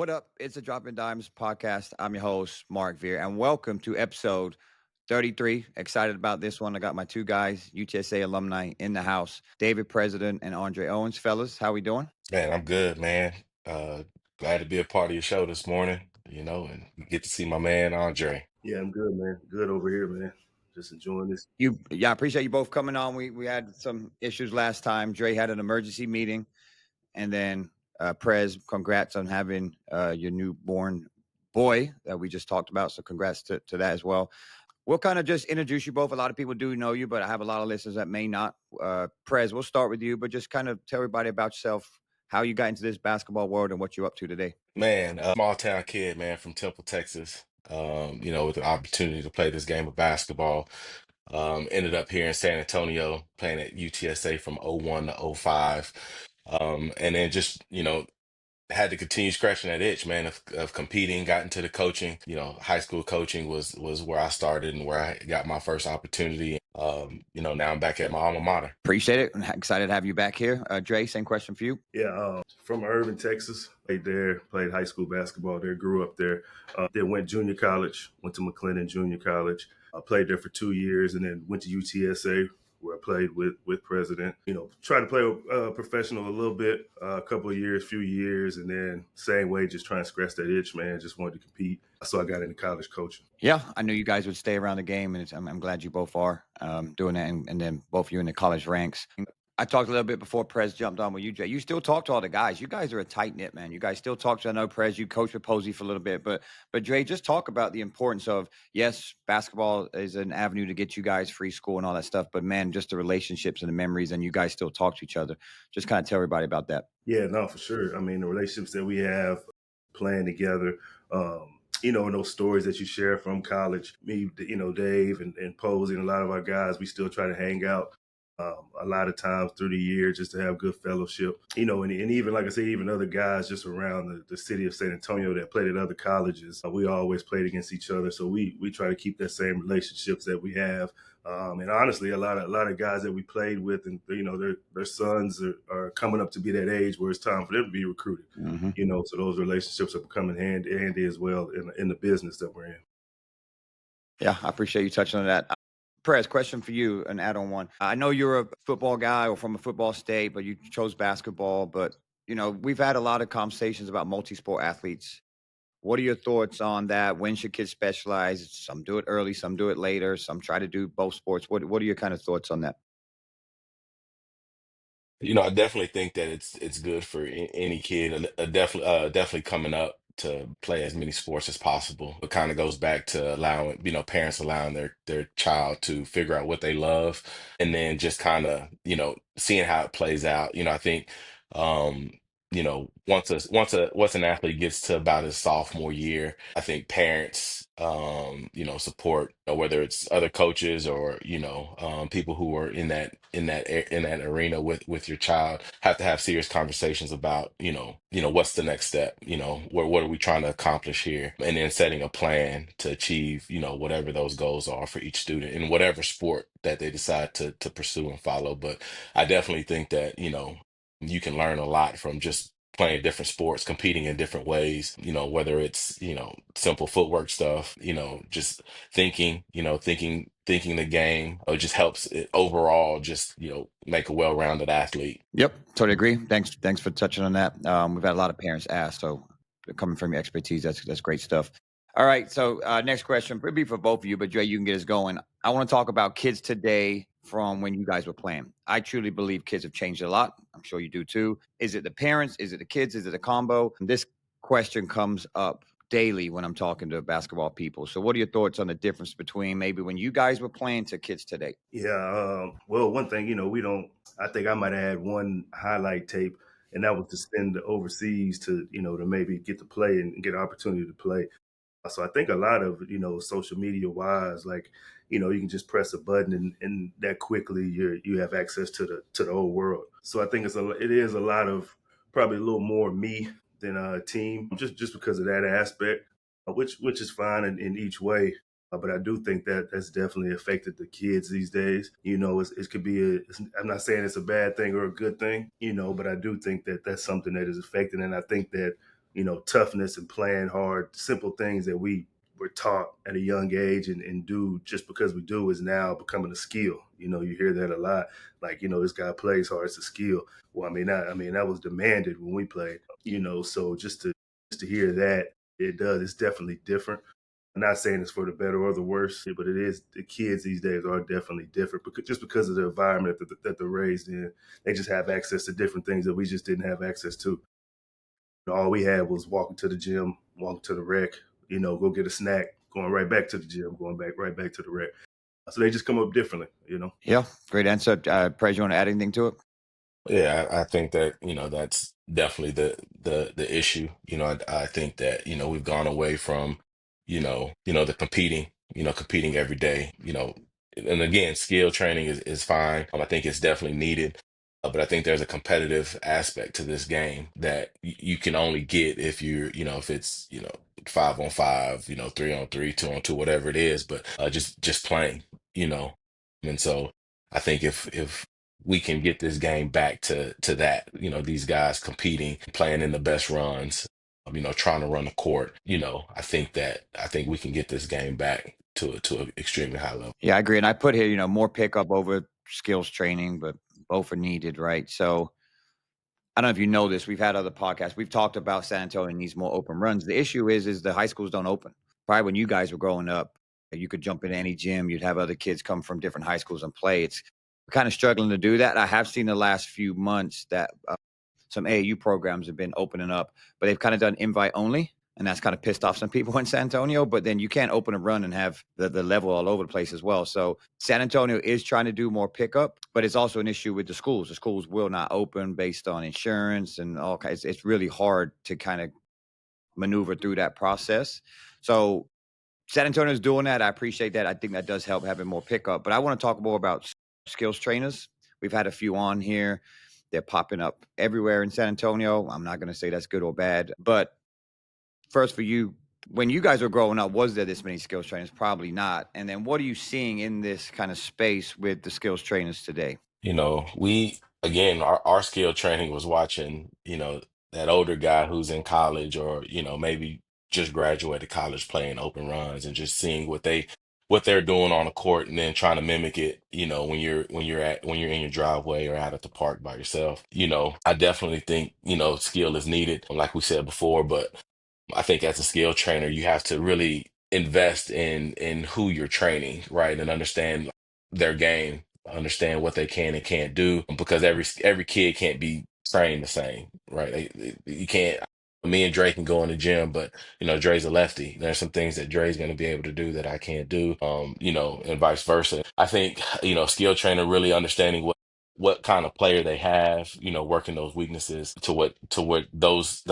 What up? It's a Dropping Dimes podcast. I'm your host, Mark Veer, and welcome to episode 33. Excited about this one. I got my two guys, UTSA alumni, in the house, David President and Andre Owens. Fellas, how we doing? Man, I'm good, man. Uh, Glad to be a part of your show this morning, and get to see my man Andre. Yeah, I'm good, man. Good over here, man. Just enjoying this. I appreciate you both coming on. We had some issues last time. Dre had an emergency meeting, and then Prez, congrats on having your newborn boy that we just talked about. So congrats to that as well. We'll kind of just introduce you both. A lot of people do know you, but I have a lot of listeners that may not. Prez, we'll start with you, but just kind of tell everybody about yourself, how you got into this basketball world, and what you're up to today. Man, a small town kid, man, from Temple, Texas. With the opportunity to play this game of basketball. Ended up here in San Antonio playing at UTSA from '01 to '05. And then just, had to continue scratching that itch, man, of competing, got into the coaching. High school coaching was where I started and where I got my first opportunity. Now I'm back at my alma mater. Appreciate it. I'm excited to have you back here. Dre, same question for you. Yeah, from Irving, Texas. Played there, played high school basketball there, grew up there. Then went junior college, went to McLennan Junior College. I played there for 2 years and then went to UTSA where I played with President. Tried to play professional a little bit, a couple of years, few years, and then same way, just trying to scratch that itch, man. Just wanted to compete. So I got into college coaching. Yeah, I knew you guys would stay around the game, and I'm glad you both are doing that, and then both you in the college ranks. I talked a little bit before Prez jumped on with you, Jay. You still talk to all the guys. You guys are a tight knit, man. You guys still talk to. I know Prez. You coached with Posey for a little bit, but Dre, just talk about the importance of yes, basketball is an avenue to get you guys free school and all that stuff. But man, just the relationships and the memories, and you guys still talk to each other. Just kind of tell everybody about that. Yeah, no, for sure. I mean, the relationships that we have playing together, and those stories that you share from college, me, Dave and Posey and a lot of our guys, we still try to hang out a lot of times through the year just to have good fellowship, and even, like I say, even other guys just around the city of San Antonio that played at other colleges, we always played against each other. So we try to keep that same relationships that we have. And honestly, a lot of guys that we played with, and their sons are coming up to be that age where it's time for them to be recruited. Mm-hmm. So those relationships are becoming handy as well in the business that we're in. Yeah, I appreciate you touching on that. Perez, question for you, an add-on one. I know you're a football guy or from a football state, but you chose basketball. But we've had a lot of conversations about multi-sport athletes. What are your thoughts on that? When should kids specialize? Some do it early, some do it later, some try to do both sports. What are your kind of thoughts on that? I definitely think that it's good for any kid, definitely coming up to play as many sports as possible. It kind of goes back to allowing, parents allowing their child to figure out what they love, and then just kind of, seeing how it plays out. I think, um, once an athlete gets to about his sophomore year, I think parents, support, whether it's other coaches or people who are in that arena with your child, have to have serious conversations about what's the next step, what are we trying to accomplish here, and then setting a plan to achieve whatever those goals are for each student in whatever sport that they decide to pursue and follow. But I definitely think that you can learn a lot from just playing different sports, competing in different ways, whether it's, simple footwork stuff, just thinking the game, or just helps it overall just, make a well-rounded athlete. Yep, totally agree. Thanks for touching on that. We've had a lot of parents ask, so coming from your expertise, that's great stuff. All right, so next question, probably for both of you, but Dre, you can get us going. I want to talk about kids today from when you guys were playing. I truly believe kids have changed a lot. I'm sure you do too. Is it the parents? Is it the kids? Is it a combo? And this question comes up daily when I'm talking to basketball people. So, what are your thoughts on the difference between maybe when you guys were playing to kids today? Yeah. Well, one thing, we don't. I think I might have had one highlight tape, and that was to send overseas to maybe get to play and get an opportunity to play. So I think a lot of social media wise, like you can just press a button and that quickly you have access to the whole world. So I think it is a lot of probably a little more me than a team, just because of that aspect, which is fine in each way. But I do think that that's definitely affected the kids these days. It could be I'm not saying it's a bad thing or a good thing, but I do think that that's something that is affected, and I think that toughness and playing hard, simple things that we were taught at a young age and do just because we do is now becoming a skill. You hear that a lot. Like, this guy plays hard, it's a skill. Well, that was demanded when we played, so just to hear that, it's definitely different. I'm not saying it's for the better or the worse, but it is. The kids these days are definitely different because of the environment that they're raised in. They just have access to different things that we just didn't have access to. All we had was walking to the gym, walking to the rec, go get a snack, going right back to the gym, going back right back to the rec. So they just come up differently. Yeah, great answer. Prez, you want to add anything to it? Yeah, I think that, that's definitely the issue. I think that, we've gone away from, the competing every day, and again, skill training is fine. I think it's definitely needed. But I think there's a competitive aspect to this game that you can only get if if it's, 5-on-5, 3-on-3, 2-on-2, whatever it is, but just playing, you know. And so I think if we can get this game back to that, these guys competing, playing in the best runs, trying to run the court, I think we can get this game back to an extremely high level. Yeah, I agree. And I put here, more pickup over skills training, but both are needed, right? So I don't know if you know this. We've had other podcasts. We've talked about San Antonio needs more open runs. The issue is the high schools don't open. Probably when you guys were growing up, you could jump into any gym. You'd have other kids come from different high schools and play. It's kind of struggling to do that. I have seen the last few months that some AAU programs have been opening up, but they've kind of done invite only. And that's kind of pissed off some people in San Antonio. But then you can't open a run and have the level all over the place as well. So San Antonio is trying to do more pickup, but it's also an issue with the schools. The schools will not open based on insurance and all kinds. It's really hard to kind of maneuver through that process. So San Antonio is doing that. I appreciate that. I think that does help having more pickup. But I want to talk more about skills trainers. We've had a few on here. They're popping up everywhere in San Antonio. I'm not going to say that's good or bad, but first for you, when you guys were growing up, was there this many skills trainers? Probably not. And then what are you seeing in this kind of space with the skills trainers today? We again, our skill training was watching, that older guy who's in college or, maybe just graduated college playing open runs and just seeing what they're doing on the court and then trying to mimic it, when you're in your driveway or out at the park by yourself. I definitely think, skill is needed, like we said before, but I think as a skill trainer, you have to really invest in who you're training, right? And understand their game, understand what they can and can't do, because every kid can't be trained the same, right? You can't. Me and Dre can go in the gym, but Dre's a lefty. There's some things that Dre's going to be able to do that I can't do, and vice versa. I think skill trainer really understanding what kind of player they have, working those weaknesses to what those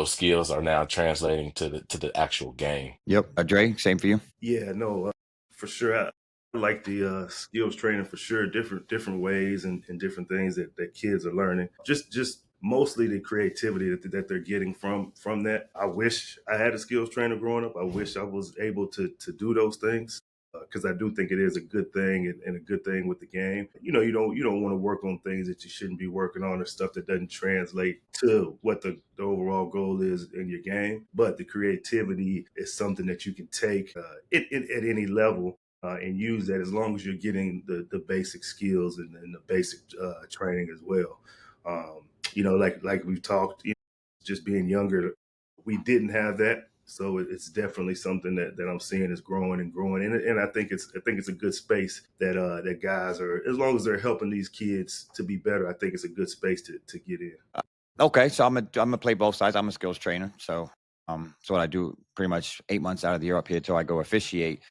skills are now translating to the actual game. Yep. Dre, same for you. Yeah, no, for sure. I like the skills training for sure. Different ways and different things that kids are learning. Just mostly the creativity that they're getting from that. I wish I had a skills trainer growing up. I wish I was able to do those things. Because I do think it is a good thing and a good thing with the game. You don't want to work on things that you shouldn't be working on or stuff that doesn't translate to what the overall goal is in your game. But the creativity is something that you can take at any level and use that as long as you're getting the basic skills and the basic training as well. Like we've talked, just being younger, we didn't have that. So it's definitely something that I'm seeing is growing and growing, and I think it's a good space that guys are, as long as they're helping these kids to be better. I think it's a good space to get in. Okay, so I'm gonna play both sides. I'm a skills trainer, so so what I do pretty much 8 months out of the year up here till I go officiate.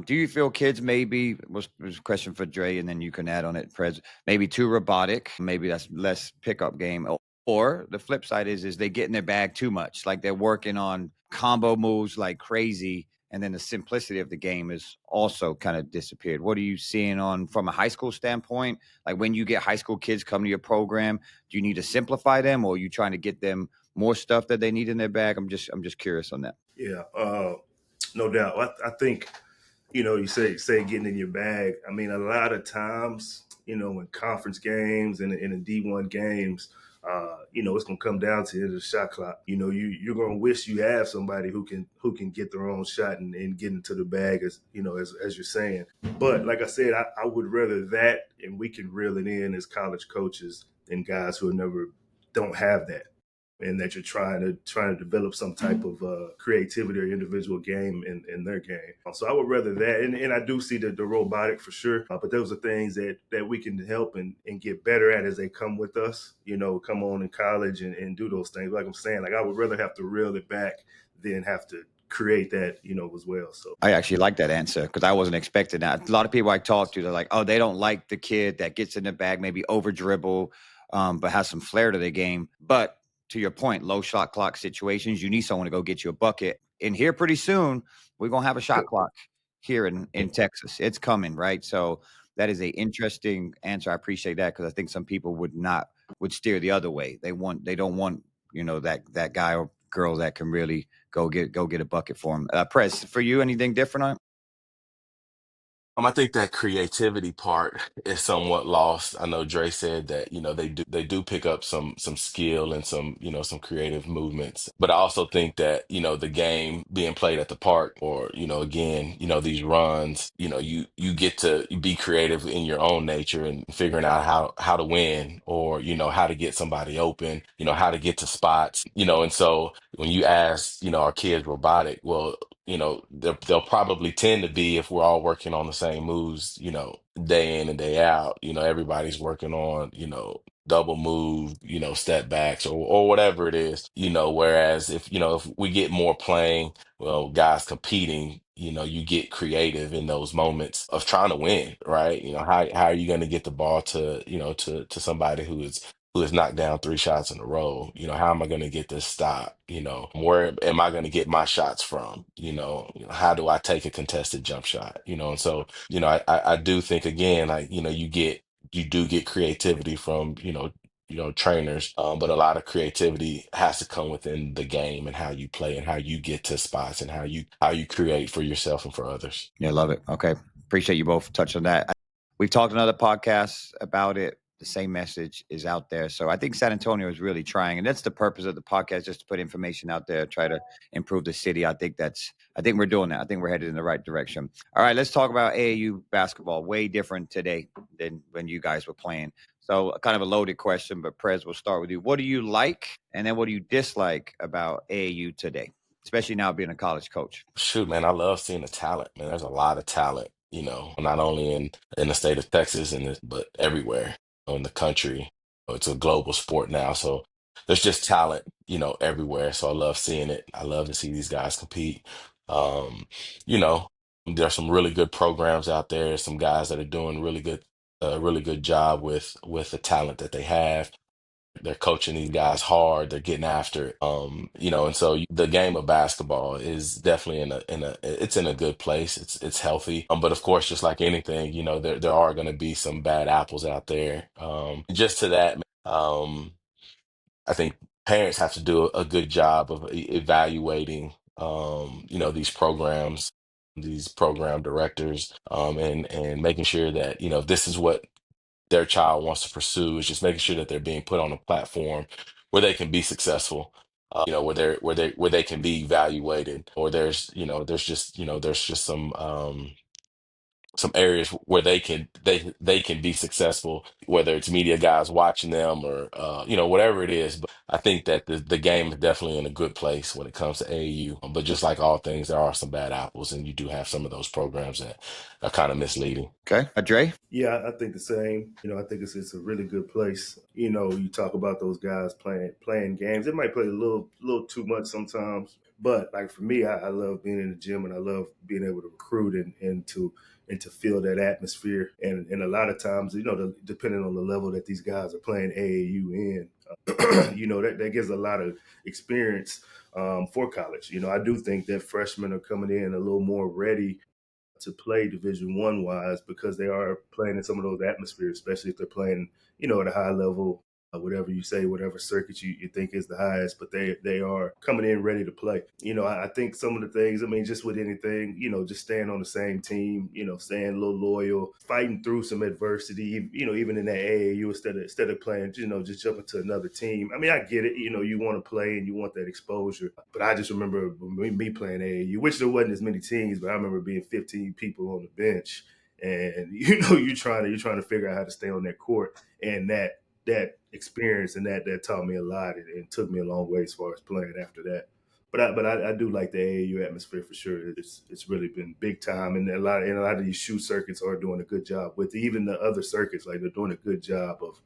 Do you feel kids maybe was a question for Dre, and then you can add on it, Prez, maybe too robotic? Maybe that's less pickup game. Or the flip side is they get in their bag too much. Like they're working on combo moves like crazy, and then the simplicity of the game is also kind of disappeared. What are you seeing on from a high school standpoint? Like when you get high school kids come to your program, do you need to simplify them, or are you trying to get them more stuff that they need in their bag? I'm just curious on that. Yeah, no doubt. I think you say getting in your bag. A lot of times, in conference games and in D1 games, it's gonna come down to the end of the shot clock. You're gonna wish you have somebody who can get their own shot and get into the bag, as you're saying. But like I said, I would rather that, and we can reel it in as college coaches than guys who never don't have that, and that you're trying to develop some type of creativity or individual game in their game. So I would rather that, and I do see the robotic for sure. But those are things that we can help and get better at as they come with us. Come on in college and do those things. Like I'm saying, like I would rather have to reel it back than have to create that, as well. So I actually like that answer because I wasn't expecting that. A lot of people I talk to, they're like, oh, they don't like the kid that gets in the bag, maybe over dribble, but has some flair to their game. But to your point, low shot clock situations, you need someone to go get you a bucket. And here pretty soon, we're going to have a shot clock here in Texas. It's coming, right? So that is a interesting answer. I appreciate that because I think some people would steer the other way. They don't want, that guy or girl that can really go get a bucket for him. Press for you, anything different on? I think that creativity part is somewhat lost. I know Dre said that, they do pick up some skill and some creative movements. But I also think that, the game being played at the park or, again, these runs, you get to be creative in your own nature and figuring out how to win or, how to get somebody open, how to get to spots, and so when you ask, are kids robotic? Well, they'll probably tend to be if we're all working on the same moves, day in and day out. Everybody's working on, double move, step backs or whatever it is, whereas if we get more playing, well, guys competing, you get creative in those moments of trying to win, right? How are you going to get the ball to, to somebody who has knocked down 3 shots in a row? How am I going to get this stop? Where am I going to get my shots from? How do I take a contested jump shot? And so, I do think again, like, you do get creativity from, trainers, but a lot of creativity has to come within the game and how you play and how you get to spots and how you create for yourself and for others. Yeah, love it. Okay. Appreciate you both touching on that. We've talked on other podcasts about it. The same message is out there. So I think San Antonio is really trying, and that's the purpose of the podcast, just to put information out there, try to improve the city. I think we're doing that. I think we're headed in the right direction. All right, let's talk about AAU basketball. Way different today than when you guys were playing. So kind of a loaded question, but Prez, we'll start with you. What do you like, and then what do you dislike about AAU today, especially now being a college coach? Shoot, man, I love seeing the talent, man. There's a lot of talent, not only in the state of Texas but everywhere in the country. It's a global sport now, so there's just talent, everywhere. So I love seeing it. I love to see these guys compete. Um, you know, there's some really good programs out there. Some guys that are doing really good job with the talent that they have. They're coaching these guys hard. They're getting after it. And so the game of basketball is definitely it's in a good place. It's healthy. But of course, just like anything, there are going to be some bad apples out there. Just to that, I think parents have to do a good job of evaluating, these programs, these program directors, and making sure that, if this is what their child wants to pursue, is just making sure that they're being put on a platform where they can be successful, where they can be evaluated, or there's just some areas where they can be successful, whether it's media guys watching them or whatever it is. But I think that the game is definitely in a good place when it comes to AAU. But just like all things, there are some bad apples, and you do have some of those programs that are kind of misleading. Okay, Dre. yeah, I think the same. I think it's a really good place. You talk about those guys playing games. They might play a little too much sometimes, but like for me, I love being in the gym and I love being able to recruit and to feel that atmosphere. And a lot of times, depending on the level that these guys are playing AAU in, that gives a lot of experience for college. I do think that freshmen are coming in a little more ready to play Division 1 wise because they are playing in some of those atmospheres, especially if they're playing, at a high level whatever you say, whatever circuit you think is the highest, but they are coming in ready to play. I think some of the things, I mean, just with anything, just staying on the same team, staying a little loyal, fighting through some adversity, even in that AAU instead of playing, just jumping to another team. I mean, I get it, you want to play and you want that exposure. But I just remember me playing AAU, which there wasn't as many teams, but I remember being 15 people on the bench and you're trying to figure out how to stay on that court, and that experience and that taught me a lot and took me a long way as far as playing after that. But I do like the AAU atmosphere for sure. It's really been big time, and a lot of these shoe circuits are doing a good job with it. Even the other circuits, like they're doing a good job of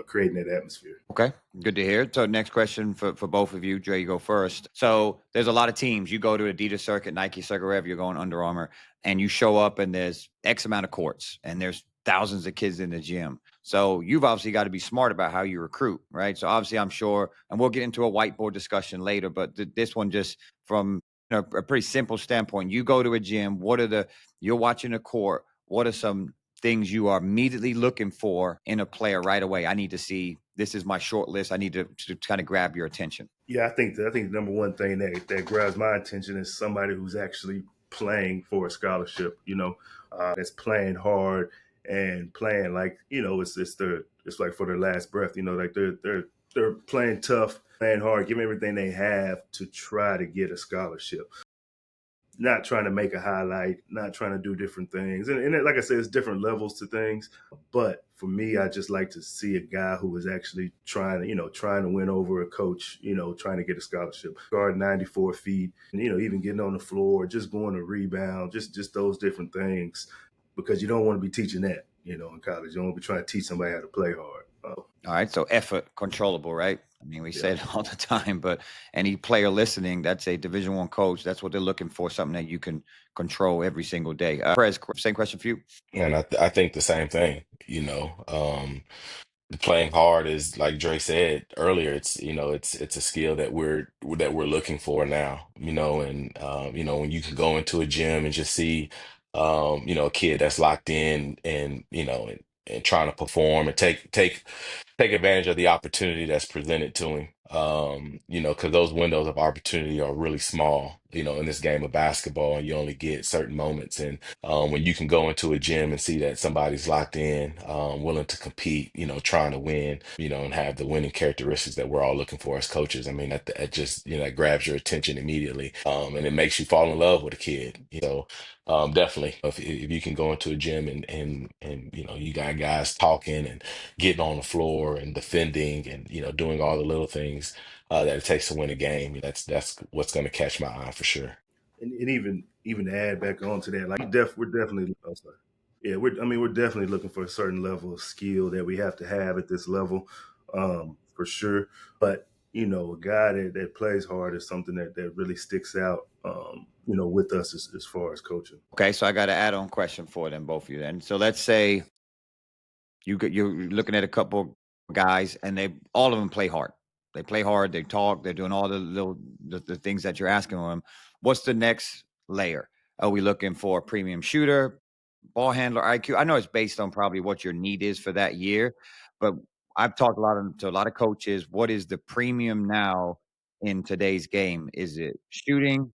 creating that atmosphere. Okay, good to hear. So next question for both of you. Dre, you go first. So there's a lot of teams. You go to Adidas circuit, Nike circuit, wherever you're going, Under Armour, and you show up and there's X amount of courts and there's thousands of kids in the gym. So you've obviously got to be smart about how you recruit, right? So obviously I'm sure, and we'll get into a whiteboard discussion later, but this one just from a pretty simple standpoint, you go to a gym, you're watching a court, what are some things you are immediately looking for in a player right away? I need to see, this is my short list. I need to kind of grab your attention. Yeah, I think the number one thing that grabs my attention is somebody who's actually playing for a scholarship. That's playing hard and playing like it's like for their last breath. Like they're playing tough, playing hard, giving everything they have to try to get a scholarship, not trying to make a highlight, not trying to do different things. And like I said, it's different levels to things. But for me, I just like to see a guy who is actually trying to win over a coach, trying to get a scholarship. Guard 94 feet, and, even getting on the floor, just going to rebound, just those different things. Because you don't want to be teaching that, in college. You don't want to be trying to teach somebody how to play hard. All right. So effort controllable, right? I mean, we say Yeah. it all the time, but any player listening, that's a Division I coach. That's what they're looking for, something that you can control every single day. Perez, same question for you. And I think the same thing, playing hard is like Dre said earlier, it's a skill that we're looking for now, and when you can go into a gym and just see a kid that's locked in and and trying to perform and take advantage of the opportunity that's presented to him. Because those windows of opportunity are really small, in this game of basketball, and you only get certain moments. And when you can go into a gym and see that somebody's locked in, willing to compete, trying to win, and have the winning characteristics that we're all looking for as coaches. I mean, that just, that grabs your attention immediately. And it makes you fall in love with a kid. Definitely, if you can go into a gym and you got guys talking and getting on the floor and defending and doing all the little things that it takes to win a game. That's what's going to catch my eye for sure. And even to add back onto that, like we're definitely, oh, sorry. Yeah, we're definitely looking for a certain level of skill that we have to have at this level, for sure. But a guy that plays hard is something that really sticks out, with us as far as coaching. Okay. So I got an add on question for them, both of you. Then, so let's say you're looking at a couple guys and all of them play hard. They play hard, they talk, they're doing all the things that you're asking them. What's the next layer? Are we looking for a premium shooter, ball handler, IQ? I know it's based on probably what your need is for that year, but I've talked to a lot of coaches. What is the premium now in today's game? Is it shooting?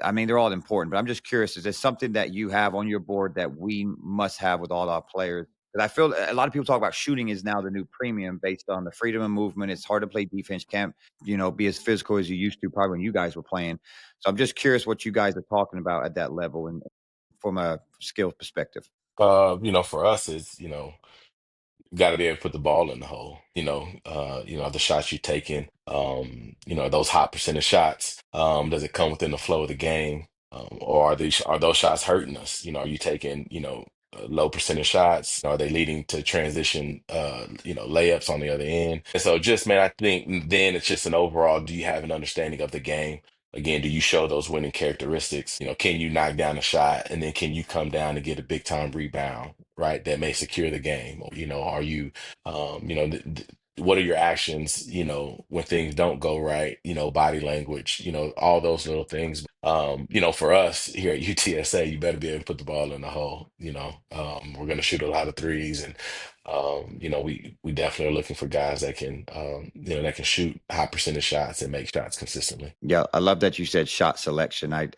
I mean, they're all important, but I'm just curious, is there something that you have on your board that we must have with all our players? Because I feel a lot of people talk about shooting is now the new premium based on the freedom of movement. It's hard to play defense, can't, be as physical as you used to probably when you guys were playing. So I'm just curious what you guys are talking about at that level and from a skill perspective. For us, it's got to be able to put the ball in the hole. The shots you're taking, those hot percentage shots. Does it come within the flow of the game, or are those shots hurting us? Are you taking low percentage shots? Are they leading to transition, layups on the other end? And so, just man, I think then it's just an overall. Do you have an understanding of the game? Again, do you show those winning characteristics? Can you knock down a shot and then can you come down and get a big time rebound, right? That may secure the game. Or, are you, what are your actions, when things don't go right, body language, all those little things. For us here at UTSA, you better be able to put the ball in the hole. We're going to shoot a lot of threes, and we definitely are looking for guys that can, that can shoot high percentage shots and make shots consistently. Yeah, I love that you said shot selection. I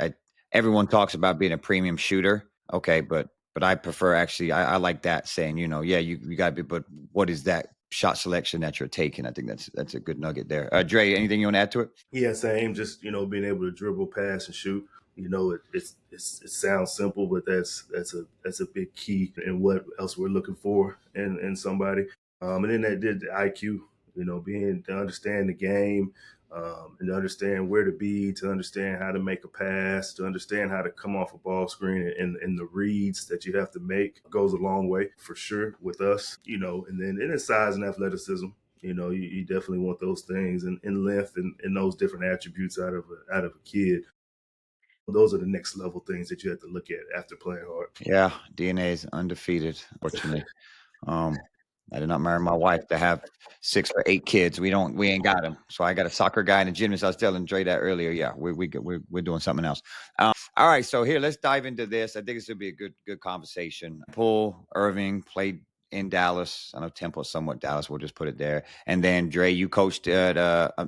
everyone talks about being a premium shooter. Okay, but I prefer actually I like that saying, yeah, you gotta be, but what is that shot selection that you're taking? I think that's a good nugget there. Dre, anything you want to add to it? Yeah, same. Just being able to dribble, pass, and shoot. It sounds simple, but that's a big key in what else we're looking for in somebody. And then that did the IQ. Being to understand the game, and to understand where to be, to understand how to make a pass, to understand how to come off a ball screen, and the reads that you have to make goes a long way for sure with us. And then in size and athleticism. You definitely want those things and length and those different attributes out of a kid. Those are the next level things that you have to look at after playing hard. Yeah, DNA is undefeated, fortunately. Um, I did not marry my wife to have 6 or 8 kids. We ain't got them. So I got a soccer guy and a gymnast. I was telling Dre that earlier. Yeah, we're doing something else. All right, so here let's dive into this. I think this would be a good conversation. Paul Irving played in Dallas. I know Temple is somewhat Dallas. We'll just put it there. And then Dre, you coached at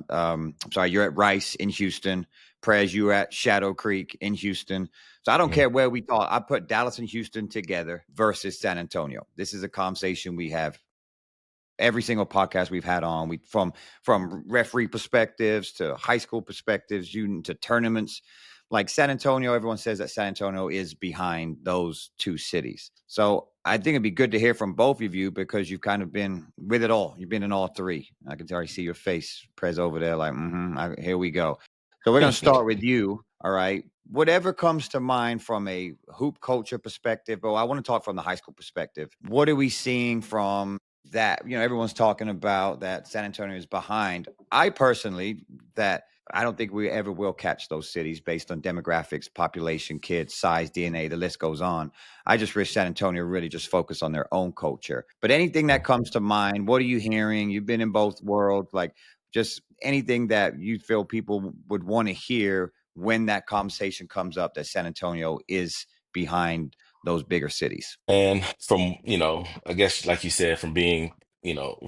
I'm sorry, you're at Rice in Houston. Prez, you were at Shadow Creek in Houston. So I don't care where we thought. I put Dallas and Houston together versus San Antonio. This is a conversation we have every single podcast we've had on. We from referee perspectives to high school perspectives, you to tournaments. Like San Antonio, everyone says that San Antonio is behind those two cities. So I think it'd be good to hear from both of you because you've kind of been with it all. You've been in all three. I can already see your face, Prez, over there. Like, here we go. So we're going to start with you. All right. Whatever comes to mind from a hoop culture perspective, but I want to talk from the high school perspective. What are we seeing from that? Everyone's talking about that San Antonio is behind. I personally, that I don't think we ever will catch those cities based on demographics, population, kids, size, DNA, the list goes on. I just wish San Antonio really just focus on their own culture. But anything that comes to mind, what are you hearing? You've been in both worlds, like just anything that you feel people would want to hear when that conversation comes up that San Antonio is behind those bigger cities. And from, I guess like you said, from being,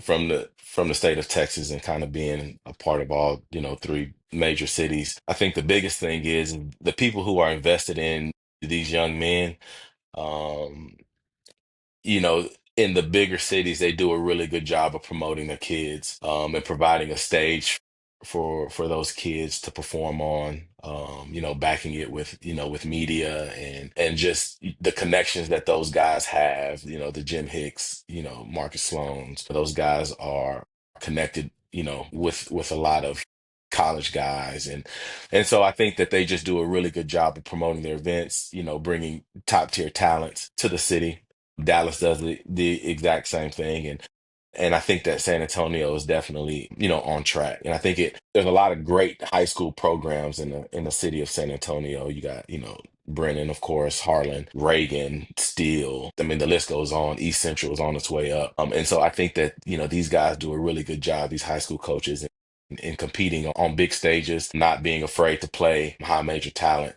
from the state of Texas and kind of being a part of all, three major cities, I think the biggest thing is the people who are invested in these young men. Um, you know, in the bigger cities, they do a really good job of promoting their kids, and providing a stage for those kids to perform on, backing it with, with media and just the connections that those guys have, the Jim Hicks, Marcus Sloans, those guys are connected, with a lot of college guys, and so I think that they just do a really good job of promoting their events, bringing top tier talents to the city. Dallas does the exact same thing, and I think that San Antonio is definitely, on track. And I think there's a lot of great high school programs in the city of San Antonio. You got, Brennan, of course, Harlan, Reagan, Steele. I mean, the list goes on. East Central is on its way up. And so I think that, these guys do a really good job, these high school coaches, in competing on big stages, not being afraid to play high major talent,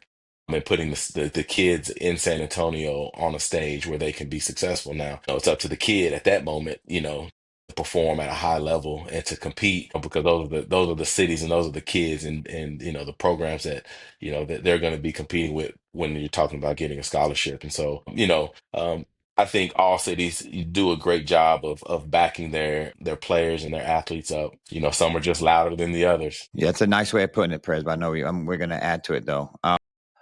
and putting the kids in San Antonio on a stage where they can be successful. Now, it's up to the kid at that moment, to perform at a high level and to compete, because those are the cities and those are the kids and the programs that that they're going to be competing with when you're talking about getting a scholarship. And so, I think all cities do a great job of backing their players and their athletes up. Some are just louder than the others. Yeah, it's a nice way of putting it, Prez. But I know we're going to add to it though.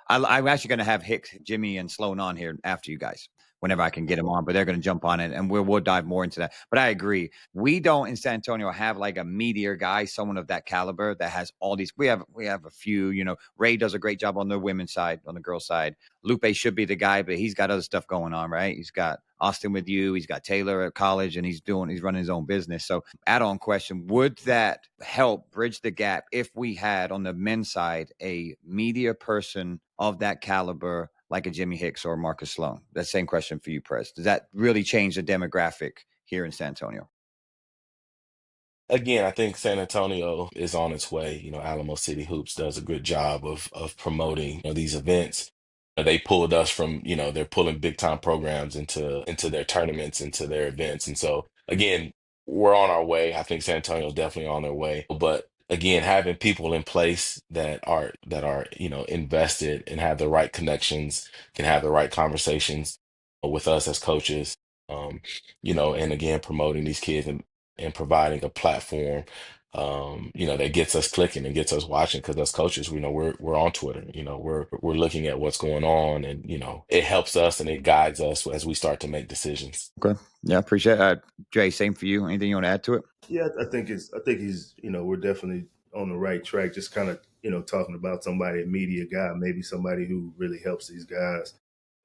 I'm actually going to have Hicks, Jimmy, and Sloan on here after you guys, whenever I can get them on. But they're going to jump on it, and we'll dive more into that. But I agree, we don't in San Antonio have like a meteor guy, someone of that caliber that has all these. We have a few. Ray does a great job on the women's side, on the girls' side. Lupe should be the guy, but he's got other stuff going on, right? He's got Austin with you. He's got Taylor at college, and he's running his own business. So, add-on question: would that help bridge the gap if we had on the men's side a media person of that caliber, like a Jimmy Hicks or Marcus Sloan? That same question for you, Prez. Does that really change the demographic here in San Antonio? Again, I think San Antonio is on its way. Alamo City Hoops does a good job of promoting, these events. They pulled us from, they're pulling big time programs into their tournaments, into their events. And so again, we're on our way. I think San Antonio is definitely on their way. But again, having people in place that are, invested and have the right connections, can have the right conversations with us as coaches. Um, and again, promoting these kids and providing a platform, that gets us clicking and gets us watching. Because as coaches, we know we're on Twitter. We're looking at what's going on, and it helps us and it guides us as we start to make decisions. Okay. Yeah, appreciate it. Jay, same for you. Anything you want to add to it? Yeah, I think he's, we're definitely on the right track. Just kind of, talking about somebody, a media guy, maybe somebody who really helps these guys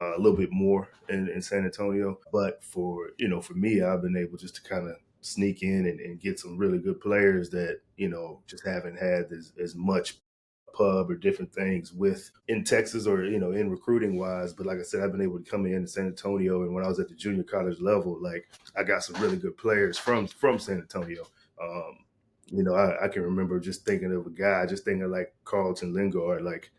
a little bit more in San Antonio. But for me, I've been able just to kind of sneak in and get some really good players that, just haven't had as much pub or different things with in Texas or in recruiting wise. But like I said, I've been able to come in San Antonio, and when I was at the junior college level, like I got some really good players from San Antonio. Um, I can remember just thinking of a guy, just thinking like Carlton Lingard, like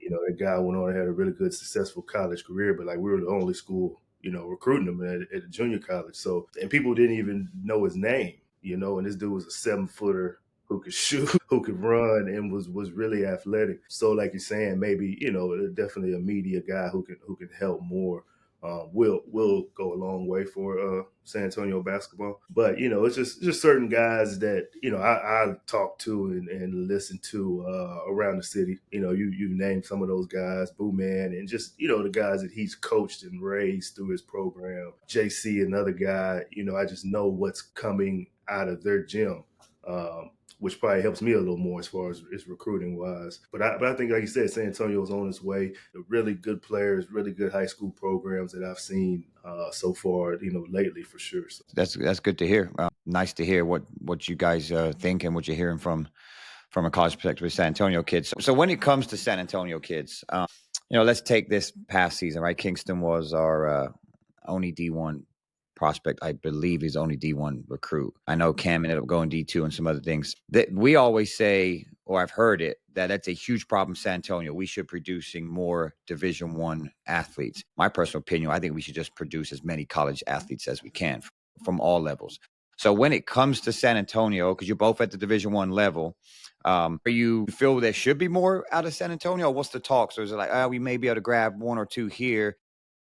that guy went on and had a really good, successful college career, but like we were the only school, recruiting him at a junior college. So, and people didn't even know his name, and this dude was a 7 footer who could shoot, who could run, and was really athletic. So, like you're saying, maybe definitely a media guy who can help more. Will go a long way for San Antonio basketball. But it's just certain guys that I talk to and listen to around the city. You named some of those guys, Boo Man, and just the guys that he's coached and raised through his program. JC, another guy. I just know what's coming out of their gym. Which probably helps me a little more as far as recruiting wise. But I think, like you said, San Antonio's on its way. Really good players, really good high school programs that I've seen so far, lately for sure. So. That's good to hear. Nice to hear what you guys think and what you're hearing from a college perspective with San Antonio kids. So when it comes to San Antonio kids, let's take this past season, right? Kingston was our only D1 prospect. I believe he's only D1 recruit. I know Cam ended up going D2 and some other things. That we always say, or I've heard it, that that's a huge problem in San Antonio. We should producing more Division 1 athletes. My personal opinion, I think we should just produce as many college athletes as we can from all levels. So when it comes to San Antonio, because you're both at the Division 1 level, are you feel there should be more out of San Antonio? Or what's the talk? So is it like, we may be able to grab 1 or 2 here,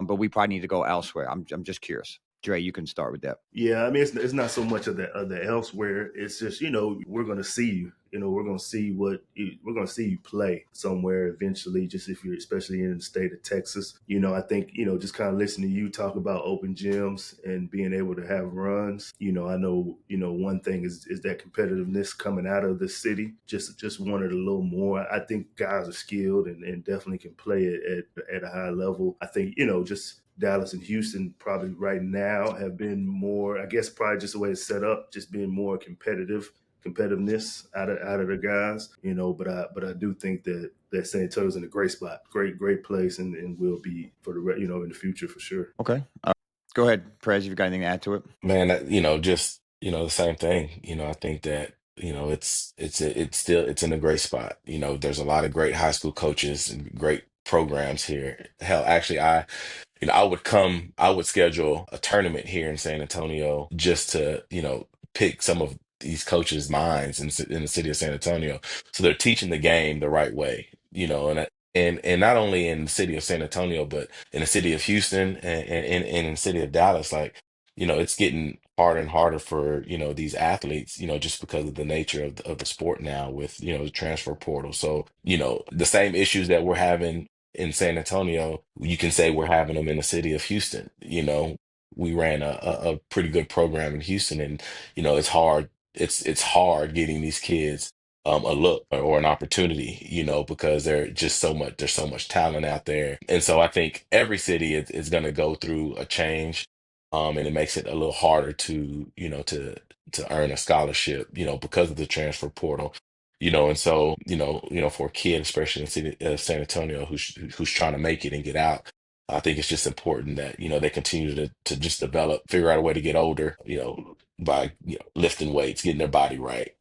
but we probably need to go elsewhere? I'm just curious. Dre, you can start with that. Yeah, I mean, it's not so much of the elsewhere. It's just we're gonna see you. We're gonna see we're gonna see you play somewhere eventually. Just if you're especially in the state of Texas, I think just kind of listening to you talk about open gyms and being able to have runs. I know one thing is that competitiveness coming out of the city. Just wanted a little more. I think guys are skilled and definitely can play it at a high level. I think just Dallas and Houston probably right now have been more, I guess, probably just the way it's set up, just being more competitiveness out of the guys, but I do think that San Antonio's in a great spot, great place, and will be for in the future for sure. Okay. Go ahead, Prez, if you've got anything to add to it. Man, just the same thing. I think that it's in a great spot. There's a lot of great high school coaches and great programs here. Hell, actually, I would schedule a tournament here in San Antonio just to, pick some of these coaches' minds in the city of San Antonio. So they're teaching the game the right way, and not only in the city of San Antonio, but in the city of Houston and in the city of Dallas. Like, it's getting harder and harder for, these athletes, just because of the nature of the sport now with, the transfer portal. So, the same issues that we're having in San Antonio, you can say we're having them in the city of Houston. We ran a pretty good program in Houston, and it's hard. It's hard getting these kids a look or an opportunity, because there's so much talent out there. And so I think every city is going to go through a change, and it makes it a little harder to, to earn a scholarship, because of the transfer portal. And so, for a kid, especially in the city of San Antonio, who's trying to make it and get out, I think it's just important that, they continue to just develop, figure out a way to get older, by lifting weights, getting their body right,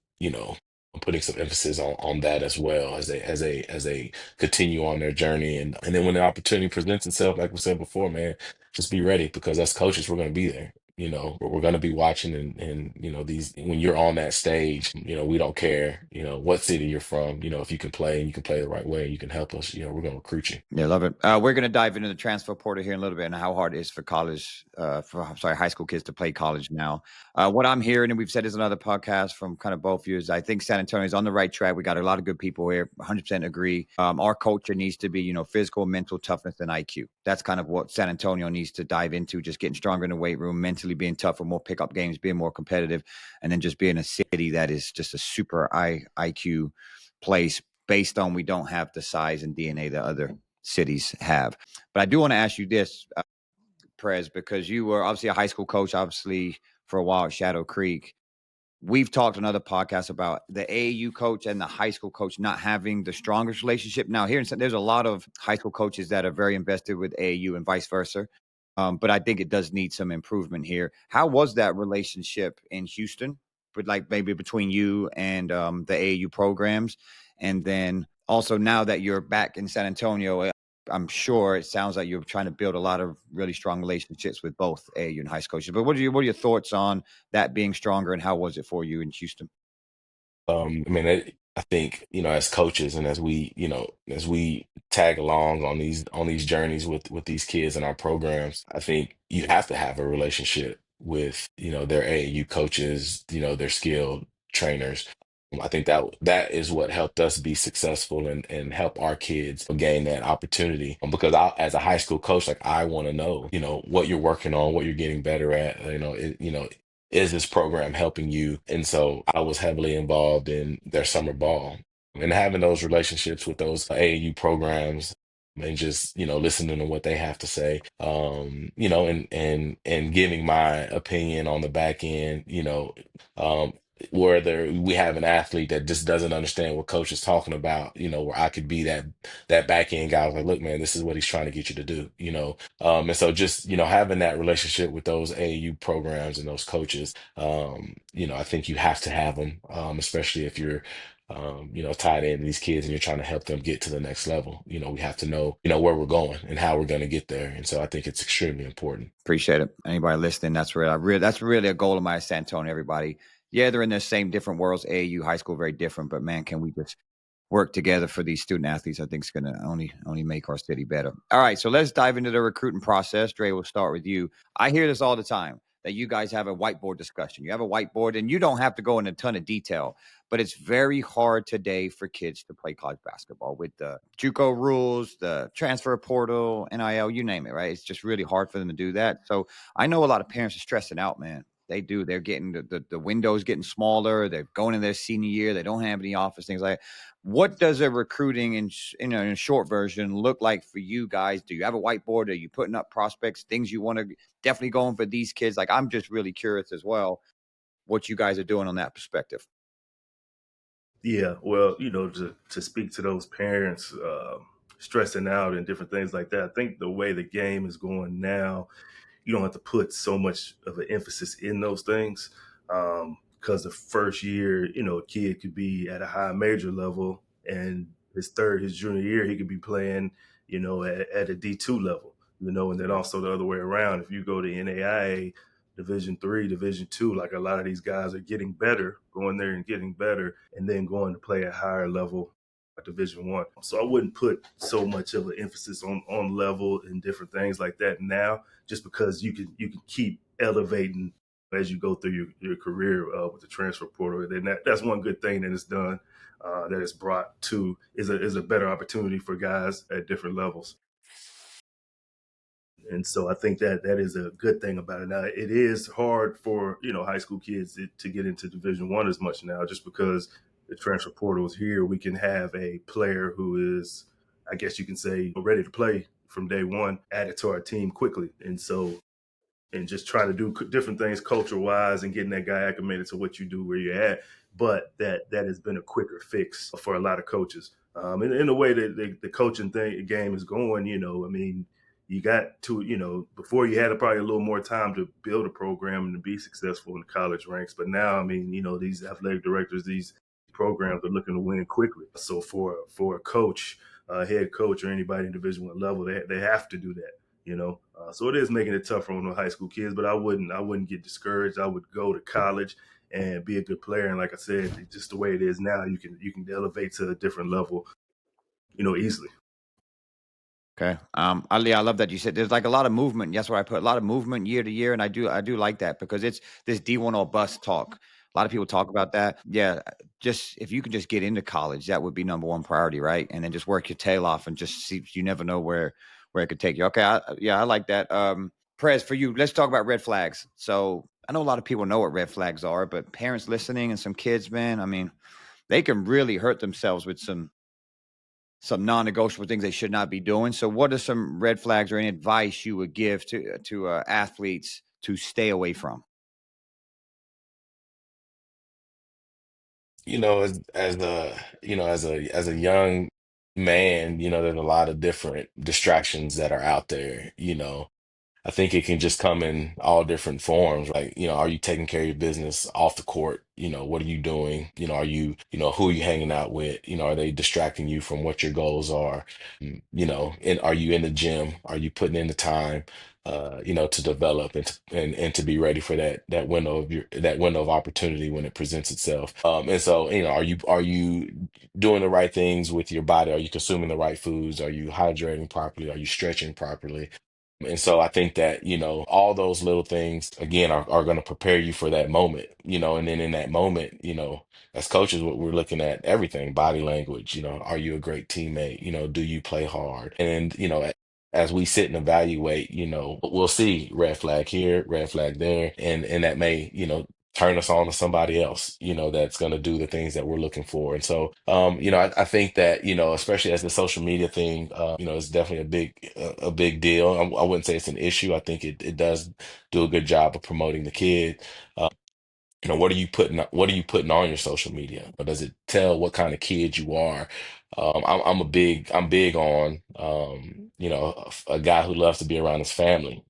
putting some emphasis on that as well as they continue on their journey. And then when the opportunity presents itself, like we said before, man, just be ready, because as coaches, we're going to be there. We're going to be watching, and these, when you're on that stage, we don't care, what city you're from, if you can play and you can play the right way and you can help us, we're going to recruit you. Yeah, love it. We're going to dive into the transfer portal here in a little bit and how hard it is for high school kids to play college now. What I'm hearing, and we've said this in another podcast from kind of both views, I think San Antonio is on the right track. We got a lot of good people here. 100% agree. Our culture needs to be, physical, mental toughness, and IQ. That's kind of what San Antonio needs to dive into. Just getting stronger in the weight room, mentally being tougher, more pickup games, being more competitive, and then just being a city that is just a super IQ place based on we don't have the size and DNA that other cities have. But I do want to ask you this, Prez, because you were obviously a high school coach, obviously for a while at Shadow Creek. We've talked on other podcasts about the AAU coach and the high school coach not having the strongest relationship. Now, here there's a lot of high school coaches that are very invested with AAU and vice versa. But I think it does need some improvement here. How was that relationship in Houston, but like maybe between you and the AAU programs? And then also now that you're back in San Antonio, I'm sure it sounds like you're trying to build a lot of really strong relationships with both AAU and high school coaches. But what are your thoughts on that being stronger, and how was it for you in Houston? I mean, I think, as coaches, and as we tag along on these journeys with these kids in our programs, I think you have to have a relationship with, their AAU coaches, their skilled trainers. I think that is what helped us be successful and help our kids gain that opportunity. Because as a high school coach, like, I want to know, what you're working on, what you're getting better at. Is this program helping you? And so I was heavily involved in their summer ball, and having those relationships with those AAU programs, and just, listening to what they have to say, and giving my opinion on the back end, um, whether we have an athlete that just doesn't understand what coach is talking about, where I could be that back end guy. I was like, look, man, this is what he's trying to get you to do, and so just, having that relationship with those AAU programs and those coaches, I think you have to have them, especially if you're, tied into these kids and you're trying to help them get to the next level. We have to know, where we're going and how we're going to get there. And so I think it's extremely important. Appreciate it. Anybody listening, that's really a goal of mine, San Antonio, everybody. Yeah, they're in the same different worlds. AAU, high school, very different. But man, can we just work together for these student athletes? I think it's going to only make our city better. All right, so let's dive into the recruiting process. Dre, we'll start with you. I hear this all the time that you guys have a whiteboard discussion. You have a whiteboard, and you don't have to go into a ton of detail, but it's very hard today for kids to play college basketball with the JUCO rules, the transfer portal, NIL, you name it, right? It's just really hard for them to do that. So I know a lot of parents are stressing out, man. They do. They're getting the windows getting smaller. They're going in their senior year. They don't have any offers, things like that. What does a recruiting in a short version look like for you guys? Do you have a whiteboard? Are you putting up prospects, things you want to definitely going for these kids? Like, I'm just really curious as well what you guys are doing on that perspective. Yeah, well, to speak to those parents stressing out and different things like that, I think the way the game is going now, you don't have to put so much of an emphasis in those things. Because the first year, a kid could be at a high major level, and his junior year, he could be playing, at a D2 level, and then also the other way around. If you go to NAIA, Division 3, Division 2, like a lot of these guys are getting better, going there and getting better, and then going to play at higher level at Division 1. So I wouldn't put so much of an emphasis on level and different things like that now, just because you can keep elevating as you go through your career with the transfer portal. And that's one good thing that it's done, that it's brought to is a better opportunity for guys at different levels. And so I think that is a good thing about it. Now it is hard for high school kids to get into Division 1 as much now, just because the transfer portal is here. We can have a player who is, I guess you can say, ready to play from day one, added to our team quickly. And just try to do different things culture wise and getting that guy acclimated to what you do where you're at. But that has been a quicker fix for a lot of coaches. In the way that the coaching game is going, I mean, you got to, before you had probably a little more time to build a program and to be successful in the college ranks. But now, I mean, these athletic directors, these programs are looking to win quickly. So for a coach, head coach, or anybody in Division I level, they have to do that. So it is making it tougher on the high school kids. But I wouldn't get discouraged. I would go to college and be a good player. And like I said, just the way it is now, you can elevate to a different level, easily. Okay. I love that you said there's like a lot of movement. That's why I put a lot of movement year to year, and I do like that because it's this D1 or bust talk. A lot of people talk about that. Yeah, just if you could just get into college, that would be number one priority, right? And then just work your tail off and just see. You never know where it could take you. Okay, yeah, I like that. Prez, for you, let's talk about red flags. So I know a lot of people know what red flags are, but parents listening and some kids, man, I mean, they can really hurt themselves with some non-negotiable things they should not be doing. So, what are some red flags or any advice you would give to athletes to stay away from? As a young man, there's a lot of different distractions that are out there. I think it can just come in all different forms. Like, are you taking care of your business off the court? What are you doing? Are you, who are you hanging out with? Are they distracting you from what your goals are? And are you in the gym? Are you putting in the time, to develop and to be ready for that window of opportunity when it presents itself? And so, are you doing the right things with your body? Are you consuming the right foods? Are you hydrating properly? Are you stretching properly? And so I think that, all those little things, again, are going to prepare you for that moment, and then in that moment, as coaches, what we're looking at everything, body language, are you a great teammate? Do you play hard? And, as we sit and evaluate, we'll see red flag here, red flag there, and that may, turn us on to somebody else, that's going to do the things that we're looking for. And so, I think that, especially as the social media thing, is definitely a big deal. I wouldn't say it's an issue. I think it does do a good job of promoting the kid. Uh, what are you putting on your social media? Or does it tell what kind of kid you are? I'm big on, a guy who loves to be around his family.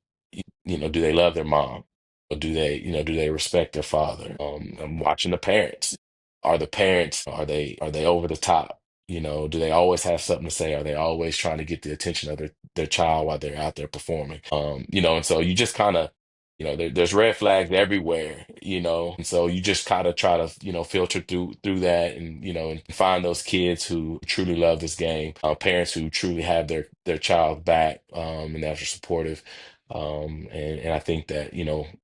Do they love their mom? Or do they respect their father? I'm watching the parents. Are the parents, are they over the top? Do they always have something to say? Are they always trying to get the attention of their child while they're out there performing? And so you just kind of, there's red flags everywhere, and so you just kind of try to, filter through that, and find those kids who truly love this game, parents who truly have their child back, and that are supportive. And I think that,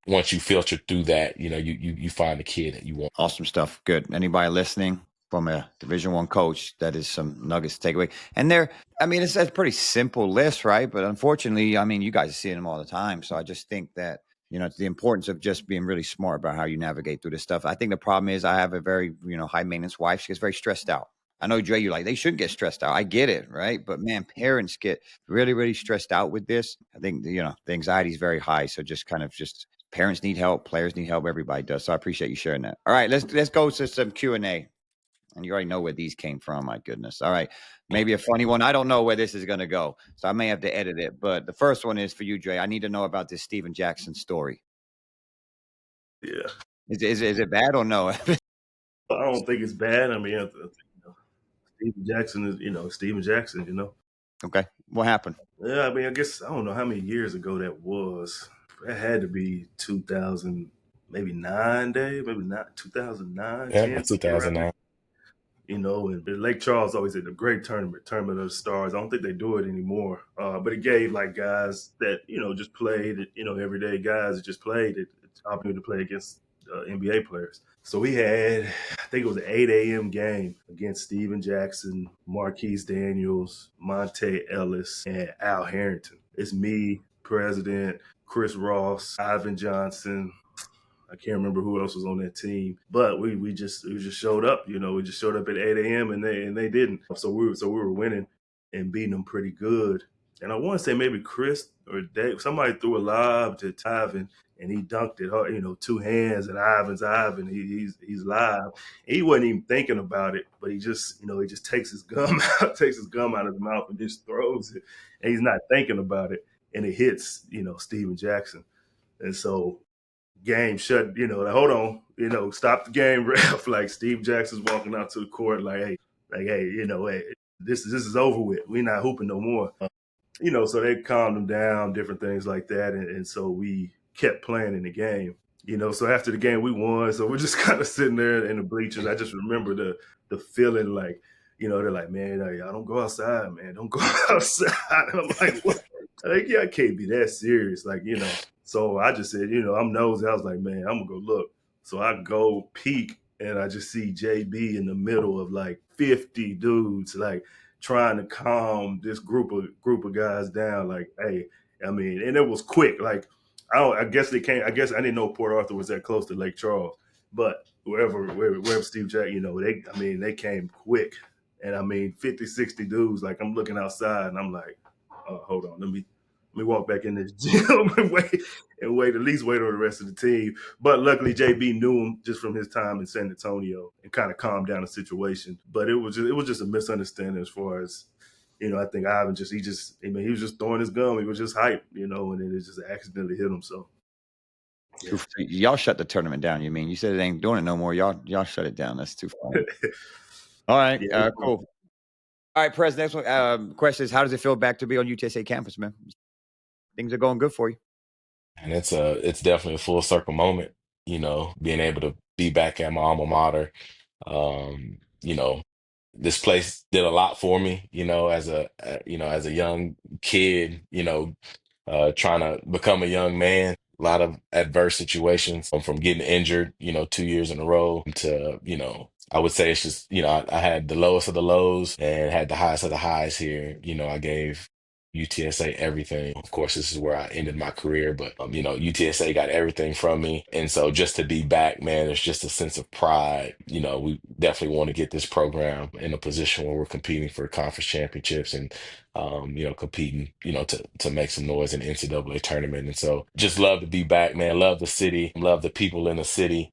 once you filter through that, you find the kid that you want. Awesome stuff. Good. Anybody listening from a Division I coach, that is some nuggets to take away. And I mean, it's a pretty simple list, right? But unfortunately, I mean, you guys are seeing them all the time. So I just think that, it's the importance of just being really smart about how you navigate through this stuff. I think the problem is I have a very, high maintenance wife. She gets very stressed out. I know, Dre, you're like, they shouldn't get stressed out. I get it, right? But man, parents get really, really stressed out with this. I think, the anxiety is very high. So just kind of just parents need help, players need help, everybody does. So I appreciate you sharing that. All right, let's go to some Q&A. And you already know where these came from. My goodness. All right. Maybe a funny one. I don't know where this is going to go. So I may have to edit it. But the first one is for you, Dre. I need to know about this Steven Jackson story. Yeah, Is it bad or no? I don't think it's bad. I mean, Steven Jackson is, Steven Jackson. Okay. What happened? Yeah, I mean, I guess I don't know how many years ago that was. That had to be 2000, maybe 9, Dave, maybe not 2009, Yeah, 10, somewhere around there. 2009. And Lake Charles always had a great tournament of the stars. I don't think they do it anymore. But it gave like guys that, just played, everyday guys that just played it, opportunity to play against NBA players. So we had, I think it was an 8 a.m. game against Steven Jackson, Marquise Daniels, Monte Ellis, and Al Harrington. It's me, President, Chris Ross, Ivan Johnson. I can't remember who else was on that team, but we just showed up. We just showed up at 8 a.m. and they didn't. So we were winning and beating them pretty good. And I want to say maybe Chris or Dave, somebody threw a lob to Ivan and he dunked it hard, two hands and Ivan. He's live. He wasn't even thinking about it, but he just takes his gum out, takes his gum out of his mouth and just throws it. And he's not thinking about it. and it hits, Steven Jackson. And so game shut, like, hold on, stop the game, ref. Like Steve Jackson's walking out to the court, hey, hey, this is over with. We're not hooping no more. So they calmed him down, different things like that, and so we kept playing in the game. So after the game we won, so we're just kind of sitting there in the bleachers. I just remember the feeling like, they're like, man, I don't go outside, man, don't go outside. And I'm like, what? Like, yeah, I can't be that serious, like, So I just said, I'm nosy. I was like, man, I'm gonna go look. So I go peek, and I just see JB in the middle of like 50 dudes, like trying to calm this group of guys down. Like, hey, I mean, and it was quick. Like, I guess they came. I guess I didn't know Port Arthur was that close to Lake Charles, but wherever Steve Jack, they came quick. And I mean, 50, 60 dudes. Like, I'm looking outside, and I'm like, hold on, let me walk back in this gym and at least wait on the rest of the team. But luckily, JB knew him just from his time in San Antonio and kind of calmed down the situation. But it was just a misunderstanding as far as, I think Ivan he was just throwing his gum. He was just hyped, and then it just accidentally hit him. So yeah. Y'all shut the tournament down. You mean you said it ain't doing it no more? Y'all shut it down. That's too funny. All right, Yeah. cool. All right, Prez. Next one question is: how does it feel back to be on UTSA campus, man? Things are going good for you. And it's definitely a full circle moment, being able to be back at my alma mater. You know, this place did a lot for me, as a young kid, trying to become a young man. A lot of adverse situations from getting injured, 2 years in a row to, I would say it's just, I had the lowest of the lows and had the highest of the highs here. I gave UTSA everything. Of course, this is where I ended my career, but UTSA got everything from me. And so just to be back, man, there's just a sense of pride. We definitely want to get this program in a position where we're competing for conference championships and competing, to make some noise in the NCAA tournament. And so just love to be back, man. Love the city, love the people in the city.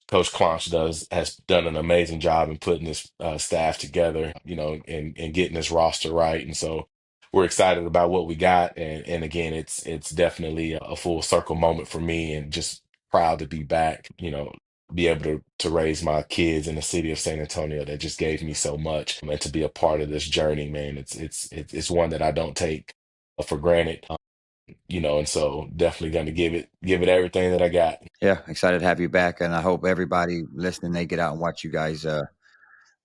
Coach Clonch has done an amazing job in putting this staff together, and getting this roster right. And so we're excited about what we got. And again, it's definitely a full circle moment for me, and just proud to be back, be able to raise my kids in the city of San Antonio that just gave me so much, and to be a part of this journey, man. It's one that I don't take for granted. And so definitely going to give it everything that I got. Yeah, excited to have you back, and I hope everybody listening they get out and watch you guys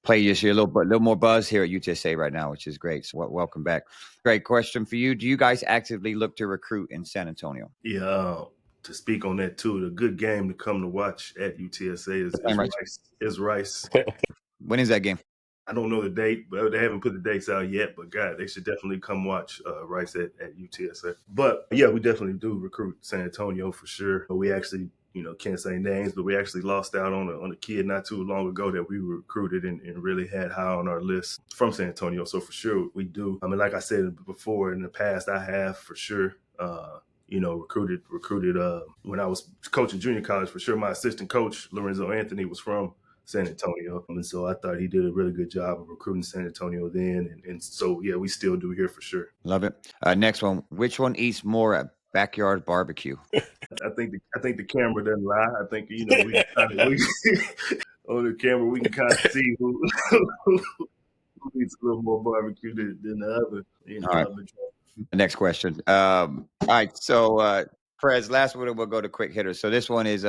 play this year. A little more buzz here at UTSA right now, which is great. So welcome back. Great question for you. Do you guys actively look to recruit in San Antonio? Yeah. To speak on that too, the good game to come to watch at UTSA is, What is time, Rice? Rice. Is Rice. When is that game? I don't know the date, but they haven't put the dates out yet. But God, they should definitely come watch Rice at UTSA. But yeah, we definitely do recruit San Antonio for sure. We actually, can't say names, but we actually lost out on a kid not too long ago that we recruited and really had high on our list from San Antonio. So for sure we do. I mean, like I said before, in the past, I have for sure. Recruited when I was coaching junior college. For sure, my assistant coach Lorenzo Anthony was from San Antonio. And so I thought he did a really good job of recruiting San Antonio then. And so, yeah, we still do here for sure. Love it. Next one. Which one eats more at backyard barbecue? I think the camera doesn't lie. I think, we kind of, on the camera, we can kind of see who eats a little more barbecue than the other. All right. The next question. All right. So, Prez, last one, we'll go to quick hitters. So this one is,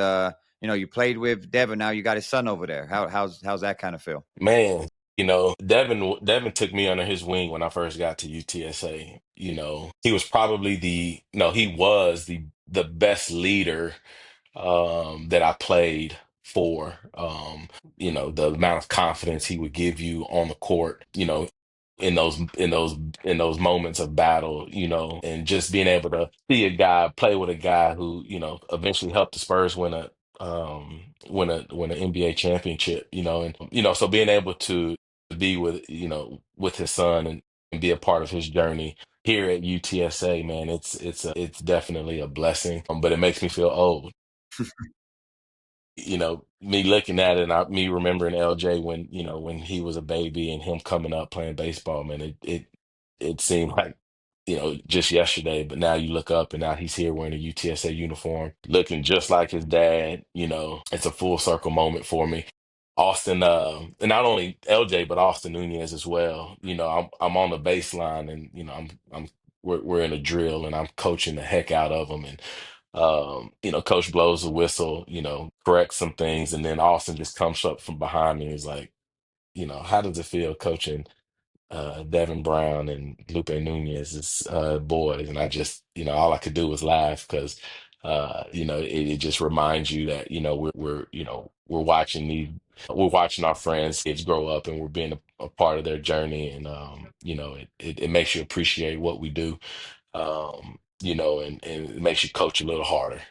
you played with Devin. Now you got his son over there. How's that kind of feel? Man, Devin took me under his wing when I first got to UTSA. He was probably he was the best leader that I played for. The amount of confidence he would give you on the court, in those moments of battle, and just being able to see a guy play with a guy who, eventually helped the Spurs win an NBA championship, and so being able to be with his son and be a part of his journey here at UTSA, man, it's definitely a blessing. But it makes me feel old. Me looking at it, and me remembering LJ when he was a baby and him coming up playing baseball, man, it seemed like just yesterday, but now you look up and now he's here wearing a UTSA uniform, looking just like his dad. It's a full circle moment for me. Austin, and not only LJ, but Austin Nunez as well. I'm on the baseline, and we're in a drill, and I'm coaching the heck out of them, and coach blows the whistle, corrects some things, and then Austin just comes up from behind me and is like, how does it feel coaching Devin Brown and Lupe Nunez's boys? And I just, all I could do was laugh because, it just reminds you that, we're watching our friends' kids grow up, and we're being a part of their journey. And, it makes you appreciate what we do, and it makes you coach a little harder,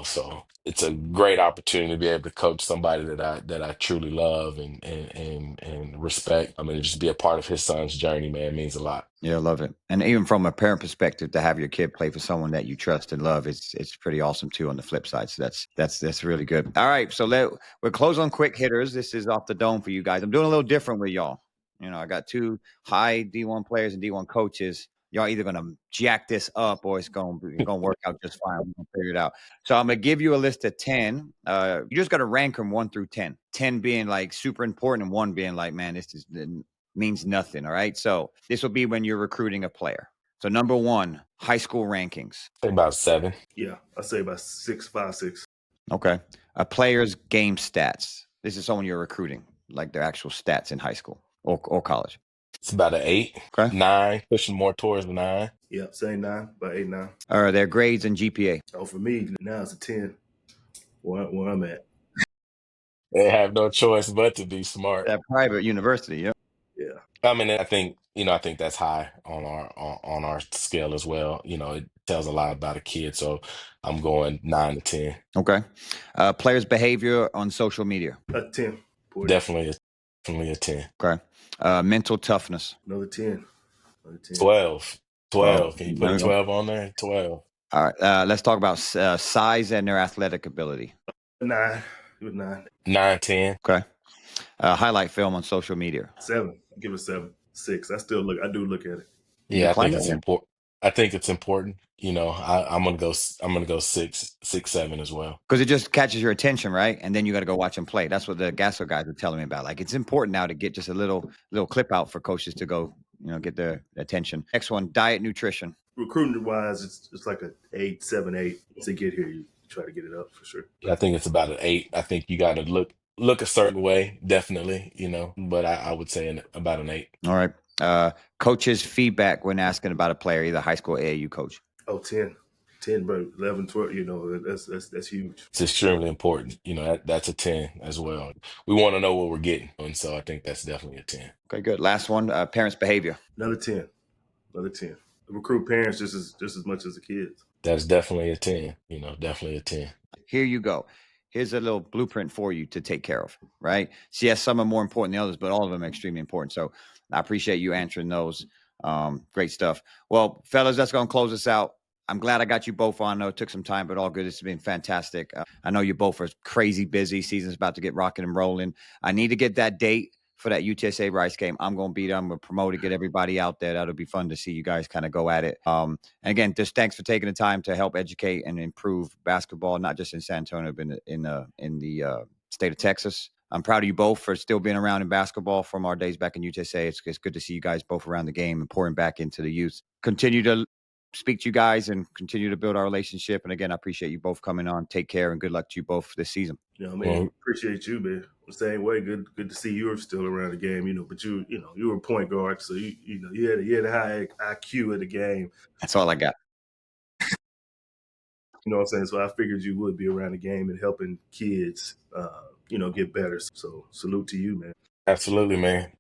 so it's a great opportunity to be able to coach somebody that I truly love and respect. I mean, just be a part of his son's journey, man, means a lot. Yeah, I love it. And even from a parent perspective, to have your kid play for someone that you trust and love, it's pretty awesome too on the flip side. So that's really good. All right. So we'll close on quick hitters. This is off the dome for you guys. I'm doing a little different with y'all. I got two high D1 players and D1 coaches. Y'all either gonna jack this up or it's gonna work out just fine. We're gonna figure it out. So I'm gonna give you a list of 10. You just gotta rank them 1 through 10. 10 being like super important and 1 being like, man, this means nothing. All right. So this will be when you're recruiting a player. So number 1, high school rankings. Think about 7. Yeah, I say about 6, 5, 6. Okay. A player's game stats. This is someone you're recruiting, like their actual stats in high school or college. It's about an 8, Okay. 9, pushing more towards the 9. Yeah, same 9, about 8, 9. Or their grades and GPA. Oh, for me now it's a 10. Where I'm at. They have no choice but to be smart. That private university. Yeah. Yeah, I mean, I think that's high on our scale as well. It tells a lot about a kid. So I'm going 9 to 10. Okay. Players' behavior on social media. a 10. Definitely, definitely a 10. Okay. Mental toughness. Another 10. Another 10. 12. Oh, 12. Can you put there a we go. 12 on there? 12. All right. Let's talk about size and their athletic ability. 9. Give it 9. 9, 10. Okay. Highlight film on social media. 7. Give it 7. 6. I do look at it. You Yeah, I climb think that it's there. important. I think it's important. I'm gonna go 6, 6, 7 as well. Because it just catches your attention, right? And then you got to go watch them play. That's what the Gasso guys were telling me about. Like it's important now to get just a little clip out for coaches to go, get their attention. Next one, diet nutrition. Recruiting wise, it's like a 8, 7, 8 to get here. You try to get it up for sure. I think it's about an 8. I think you got to look a certain way, definitely. But I would say about an 8. All right. Coaches' feedback when asking about a player, either high school or AAU coach. Oh, 10. 10, but 11, 12, that's huge. It's extremely important. That's a 10 as well. We want to know what we're getting, and so I think that's definitely a 10. Okay, good. Last one, parents' behavior. Another 10. Another 10. Recruit parents just as much as the kids. That's definitely a 10. Definitely a 10. Here you go. Here's a little blueprint for you to take care of, right? So yes, some are more important than others, but all of them are extremely important. So I appreciate you answering those. Great stuff. Well, fellas, that's going to close us out. I'm glad I got you both on. I know it took some time, but all good. It's been fantastic. I know you both are crazy busy. Season's about to get rocking and rolling. I need to get that date for that UTSA Rice game. I'm going to be there. I'm going to promote it, get everybody out there. That'll be fun to see you guys kind of go at it. And again, just thanks for taking the time to help educate and improve basketball, not just in San Antonio, but in the state of Texas. I'm proud of you both for still being around in basketball from our days back in UTSA. It's good to see you guys both around the game and pouring back into the youth. Continue to speak to you guys and continue to build our relationship. And again, I appreciate you both coming on. Take care and good luck to you both this season. Man, appreciate you, man. The same way. Good to see you are still around the game, but you were a point guard, so you had a high IQ of the game. That's all I got. You know what I'm saying? So I figured you would be around the game and helping kids, get better. So salute to you, man. Absolutely, man.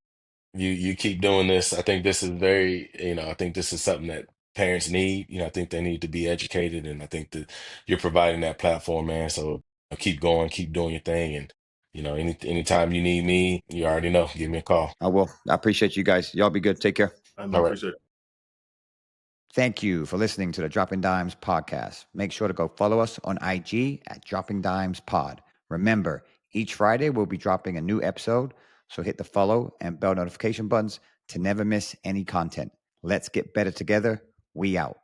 You keep doing this. I think this is I think this is something that parents need. I think they need to be educated, and I think that you're providing that platform, man. So keep going, keep doing your thing, and anytime you need me, you already know. Give me a call. I will. I appreciate you guys. Y'all be good. Take care. I All right. appreciate it. Thank you for listening to the Dropping Dimes podcast. Make sure to go follow us on IG at Dropping Dimes Pod. Remember, each Friday we'll be dropping a new episode, so hit the follow and bell notification buttons to never miss any content. Let's get better together. We out.